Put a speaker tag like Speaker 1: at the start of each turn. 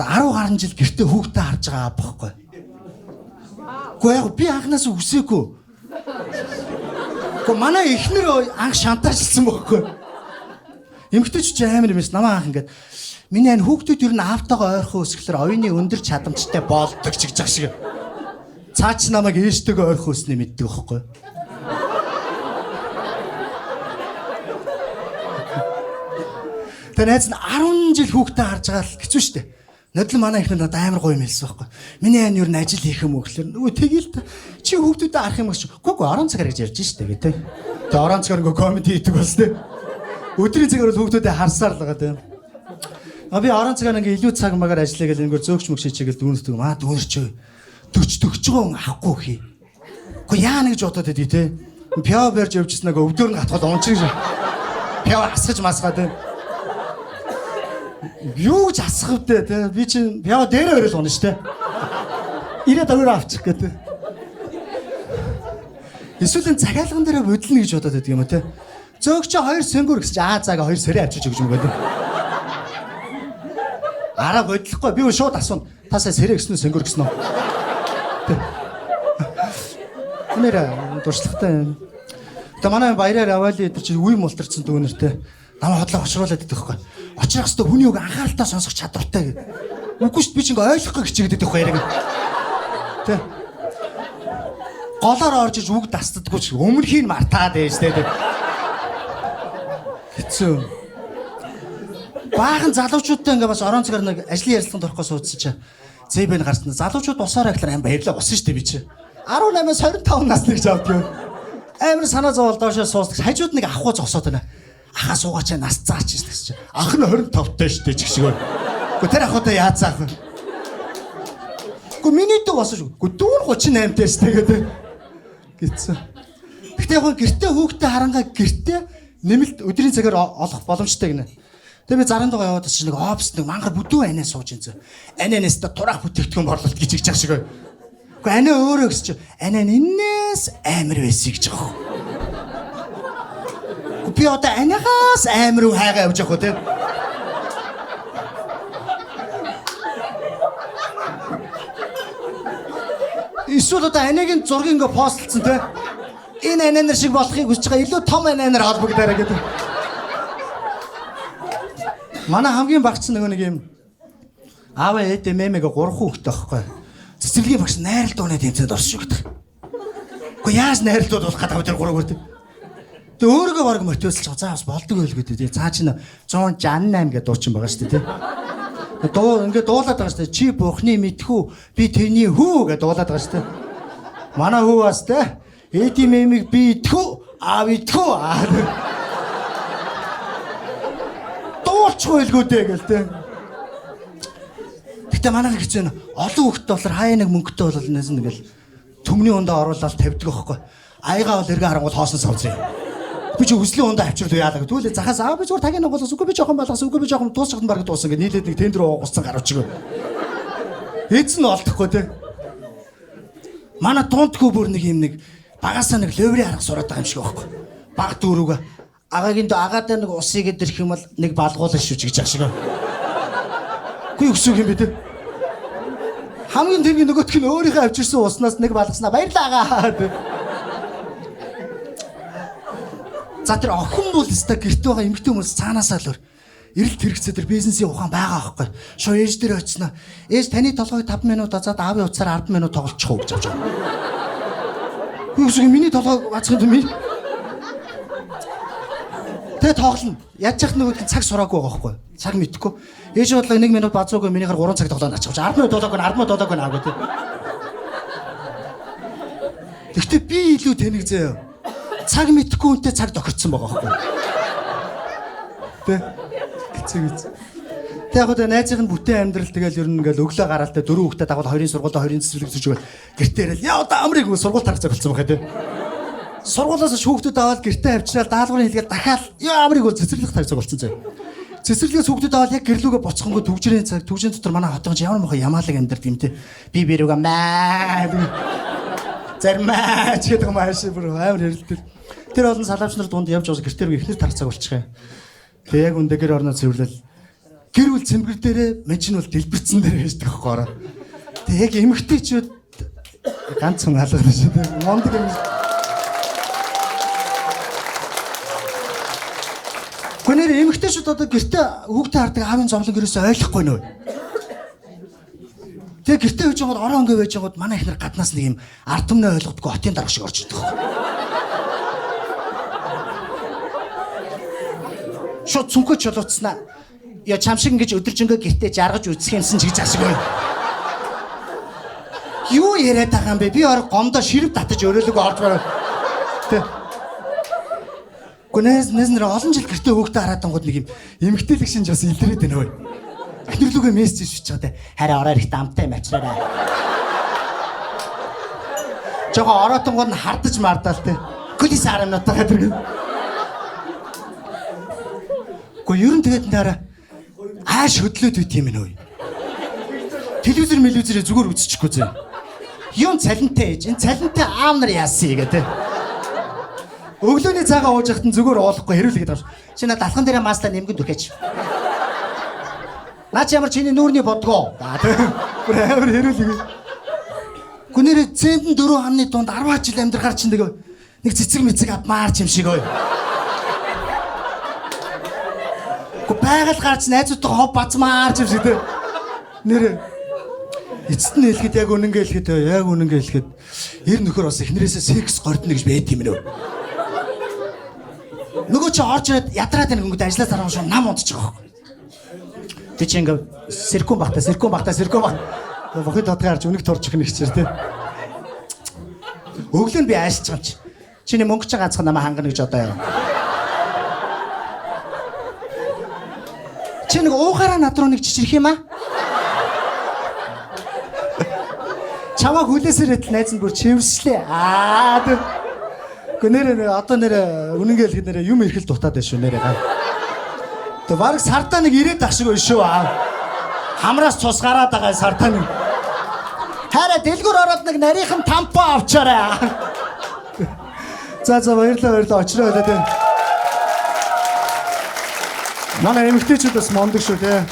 Speaker 1: 10 гаруй жил гэртээ хүүхдээ харж байгаа аав байхгүй. Гэхдээ яг би анханаас үсээгүй. Гэхдээ манай эхнэр анх шантаажлсан байхгүй. Эмэгтэйч амар юм эс намаа анх ингээд миний ань хүүхдүүд ер нь аавтайгаа ойрхон өсгөлөр оюуны өндөр чадамжтай болдог ч гэж байгаа шиг. Цаач намайг ээжтэйгээ ойрхон өснө мэддэг байхгүй. Тэр найз нь 10 жил хүүхдээ харж байгаа л хэцүү шттэ. Нодлон манай ихнэр надад амар гоё юм хэлсэн байхгүй. Миний ань юу н ажил хийх юм уу гэхэлэр нөгөө тэгээл чи хүүхдүүдэд харах юм гэж. Гүг орон цагаар гэж ярьж штэ гэдэг. Тэгээ орон цагаар нөгөө комеди хийдэг бас тэ. Өдрийн цагаар бол хүүхдүүдэд харсаар л байгаа тэ. Би орон цагаар ингээ илүү цаг магаар ажиллая гэл ингээд зөөгч мөг шийчээгээл дүүнэрдэг. Дүүнэрч 40 40 авахгүй хий. Гэхдээ яа нэг ч бодоод байдий тэ. Пяа барьж явжснаа өвдөр нь гатхад ончих шиг. Пяа асгаж масгаа тэ. Юу ч асах вдэ тэ. Би чинь пяа дээрээ өрөөл гонно штэ. Ирээд өөр авчих гэдэг. Эсвэл цагаалган дээр бодлно гэж бодоод байдаг юм уу тэ. Зөөгч 2 сэнгүр гэж заага 2 сэрэ авчиж өгч юм гэдэг. Араа бодлохгүй би шууд асууна. Тасаа сэрэ гэснү сэнгүр гэснү. Нэрэ дуршлагтай. Тэ манай баяраар аваали өдөр чи үе мултарсан дүүнэртэй. Намаа хотлоо очруулаад идэх байхгүй. Очрох хэвээр хүний үг анхааралтай сонсох чадвартай гэдэг. Үгүй шүү би чи ингээ ойлгохгүй хичээгээд байхгүй яриаг. Тэ. Голоор орж иж үг дастдаггүй ч өмнөхийг мартаад ээж тэ. Хэцүү. Баахан залуучуудтай ингээ бас орон цагаар нэг ажлын ярилцлаганд орохгоо суудсан чи. Зэбэн гарсан. Залуучууд босоорой гэхлээр аим баярлаа босон шүү дээ би чи. 18-аас 25 насны гэж авд юм. Амар санаа зовол доошоо суусдаг. Хажууд нэг ахуу зогсоод байна. Ахаа суугаач нас заач гэсэн чи. Ах нь 25-тай шүү дээ ч гişгөө. Гэхдээ тэр ахуутай яацаах вэ? Гэхдээ миний дүү босоо шүү. Гэхдээ дүүр 38-тай шүү дээ гэдэг. Гэцсэн. Гэхдээ яг гэртээ хүүхдээ харангаа гэртээ нэмэлт өдрийн цагаар олох боломжтой гинэ. Тэгээ би зарын дугаа яваад чинь нэг опс нэг мангар бүдүү анаа сууж инзэ. Ананаас та турах бүтээгдэхүүн борлуулалт гэж хэлж байгаа шиг. Гэхдээ анаа өөрөө гэж чи анаа энээс амар байсан гэж байгаа. Би одоо анахаас амар уу хайгаа явж байгаа хөө тэ. Эсвэл одоо анагийн зургийг ингээ постлцсон тэ. Энэ анаа нар шиг болохыг хүсэж байгаа илүү том анаа нар холбогдоорой гэдэг. Манай хамгийн багц нэг юм аава ээдэ мэмэгээ 3 хүүхэдтэй байхгүй. Цэцэрлэгийн багш найрал дууны тэмцээнд орсон шүү гэдэг. Гэхдээ яаж найралтууд болох гэдэг тэр 3 гэдэг. Тэгээ өөрийгөө баг мотивацлж байгаа. За бас болдог байл гэдэг. Тэгээ цаа чинь 168 гэдэг дуучин байгаа шүү дээ. Дуу ингээд дуулаад байгаа шүү дээ. Чи бухны мэдхүү би тэрний хүү гэдэг дуулаад байгаа шүү дээ. Манай хүү бас тэ ээдийн мэмийг би идэхүү аав идэхүү дуулчих байлгүйдээ гэл тэ. Гэтэ манай нэг хэцүү олон хүүхдтэй болохоор хаяа нэг мөнгөтэй бол нэгэл төмний ундаа оруулаад тавьдаг байхгүй. Аягаа бол эргээ харангуул хоосон савзрыг. Би ч өслийн ундаа авчирд яалаа. Түлээ захаас аа би зүгээр тагийн байгуулсан. Үгүй би жоохон болгосон. Үгүй би жоохон дуусчихсан баг дууссан гэж нийлээд нэг тендер ууссан гаруучиг. Эц нь олдохгүй те. Манай дундхүү бүр нэг юм нэг багасаа нэг ловри харах сураад байгаа юм шиг байхгүй. Баг дүүрүүгээ агагийн агаадаа нэг усыг идэрх юм бол нэг балгуулах шүү ч гэж байгаа шиг. Үгүй өсөг юм бэ те. Хамгийн тэргийн нөгөөх нь өөрийнхөө авчирсан уснаас нэг балгаснаа баярлаа агаа. За тэр охин бол өстой гэрте байгаа эмэгтэй хүмүүс цаанаасаа л эрэлт хэрэгцээ тэр бизнесийн ухаан байгаа байхгүй. Шоо ээж дээр очсноо. Ээж таны толгойг 5 минут азаад аавын утсаар 10 минут тоглолчих уу гэж авч байгаа. Юу гэсэн миний толгойг бацхан юм. Тэгээ тоглоно. Яаж ч нөгөөд цаг сураагүй байгаа байхгүй. Цаг мэдхгүй. Ээж бодлоо 1 минут базуугүй минийхэр 3 цаг тоглоно ач. 10 минут дуудаагүй 10 минут дуудаагүй наагүй тий. Гэхдээ би илүү тэнэг заяа. Цаг мэдхгүй үнтэй цаг тохирцсон байгаа байхгүй. Тэ. Гэцэг. Тэг яг одоо найзын бүтэн амьдрал тэгэл ер нь ингээл өглөө гараалтай 4 хүүхдэд дагвал 2-ын сургуультай 2-ын цэцэрлэг зүжгээл гэртээ ирэл яа одоо амрыг сургууль тарах цаг болсон байгаа тий. Сургуулиас хүүхдүүд аваад гэртээ авчираад даалгаврын хэлгээд дахиад яа амрыг цэцэрлэг тарах цаг болсон заяа. Цэцэрлэгээс хүүхдүүд аваад яг гэрлүүгээ буцхангүй төгжрийн цаг төгжрийн дотор манай хотгоч ямар мохоо ямаалаг амьдард юм те. Би бэрүүгээ маа зармаа ч гэдэг юм ааш бүр амар хэрэлдэл. Тэр олон салаавч нар дунд явж байгаа гэртээ рүү ихнэр тарах цаг болчих юм. Тэг яг үндэ гэр орноо цэвэрлэл гэр бүл цэмгэр дээрээ мен чинь бол дэлбэрцэн дээр яждаг байхгүй. Тэг яг эмэгтэйчүүд ганцхан алгана шүү дээ. Мондөг юм. Гүнээр эмэгтэйчүүд одоо гэртээ хүүхдээ хардаг аавын зовлон гэрээсээ ойлгохгүй нөө. Тэг гэртээ байж байгаад ороо өнгөө байж байгаад манай ихнэр гаднаас нэг юм ард түмнээ ойлгодгүй хотын дарга шиг орж идэх. Шот цүнхөө чулууцснаа. Я чам шиг ингэж өдөржингөө гэртээ жаргаж үзэх юмсан ч гэж ашиг байна. Юу яриад байгаа юм бэ? Би орог гомдоо ширэв татаж өрөөлөг орж бараа. Тэ. Гүнээс нэр олон жил гэртээ хөөгдөө хараадангууд нэг юм эмгтээлэг шинж бас илрээд байна ой. Эхнэрлүүгээ мессеж шийдэж байгаа те. Хараа ороор их дамтай юм ачраарай. Жого ороотонгоор нь хардаж мардаал те. Гүлис арамнуудаа гэдэг. Гэхдээ ер нь тэгээд наараа ааш хөдлөөд үйт юм нөө. Телевизэрээ зүгээр үзчихгүй зэ. Юм цалинтай ээж. Энэ цалинтай аав нар яасан гэдэг. Өглөөний цагаа ууж захтан зүгээр уулахгүй хэрүүлгээд авч. Чи надад алхан дээрээ маста нэмгэд өгөөч. Наа чи ямар чиний нүүрний бодгоо. Бүр амар хэрүүлгээ. Гүнэрээ зэндэн 4 ханы дунд 10 жил амьдрахаар чинь нэг цэцэг мэцэг авмаар юм шиг ой. Байгаль гарч найзуудтай хов бацмаар юм шиг дээ. Нэр эцэст нь хэлэхэд яг үнэнгээ хэлэхэд ер нөхөр бас эхнэрээсээ секс гордно гэж байд юм нөө. Нөгөө чи орж ирээд ядраад энэ хөнгөд ажиллаа зарах шүү нам унтчих واخ. Тэ чи ингээ сэркүн багтаа. Бохид тодгаа харж үнэг торчих нэг чир тэ. Өглөө нь би аашч байгаа чи. Чиний мөнгө ч ганцхан намаа хангана гэж одоо яа. Чи нэг уухаараа над руу нэг чичрэх юм аа? Чамаа хүлээсээр идэл найз нь бүр чивэрслээ. Гүнээр одоо нэр үнэнгээ хэлэхэд нэр юм ирэхэл дутаад байна шүү нэрээ. Тэг баг сартаа нэг ирээд ах шиг байна шүү аа. Хамраас цус гараад байгаа сартаа нэг. Хараа дэлгүр ороод нэг нарийнхан тампо авчаарай. За баярлалаа очроо хэлээ. Манай эмэгтэйчүүд бас мондөг шүү те.